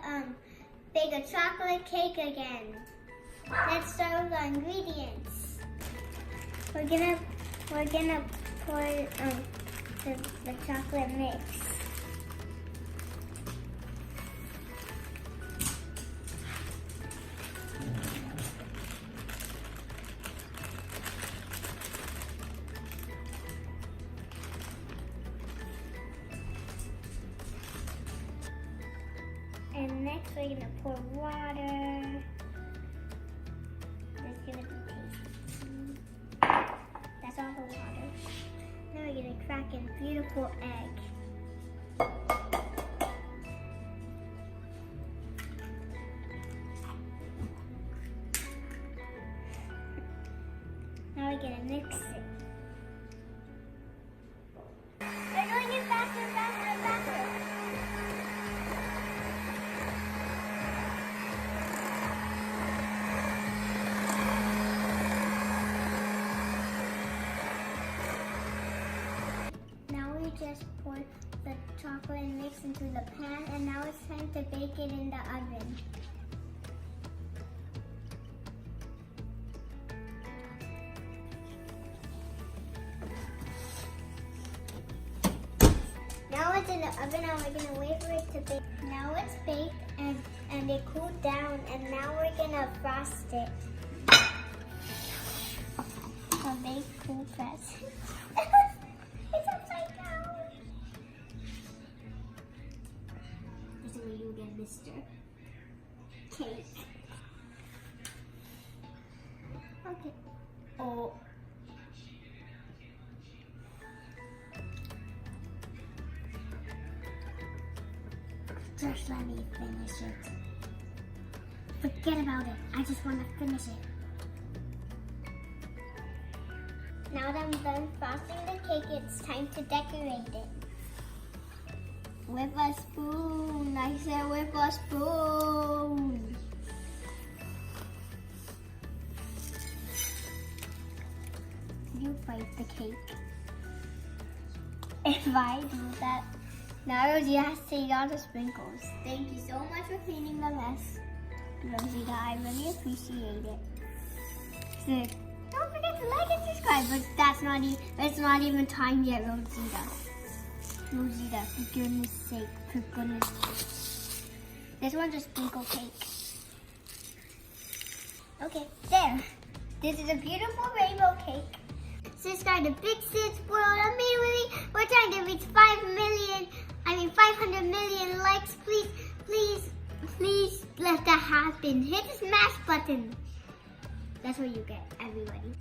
gonna bake a chocolate cake again. Let's start with the ingredients. We're gonna pour the chocolate mix. And next we're gonna pour water. That's gonna be tasty. That's all the water. Now we're gonna crack a beautiful egg. Now we're gonna mix it. We're doing it faster, faster, and faster. Just pour the chocolate mix into the pan, and now it's time to bake it in the oven. Now it's in the oven, and we're gonna wait for it to bake. Now it's baked and it cooled down, and now we're gonna frost it. A big cool press. It's upside down. This is where you get Mr. Cake. Okay. Oh. Just let me finish it. Forget about it. I just want to finish it. Now that I'm done frosting the cake, it's time to decorate it. With a spoon. I said with a spoon. You bite the cake. If I do that, now you have to take all the sprinkles. Thank you so much for cleaning the mess, Rosita. I really appreciate it. So, don't forget to like and subscribe, but it's not even time yet, Rosita. Rosita, for goodness sake, for goodness sake. This one's a sprinkle cake. Okay, there. This is a beautiful rainbow cake. Subscribe to Big Sid's World immediately. We're trying to reach 500 million likes. Please let that happen. Hit the smash button. That's what you get, everybody.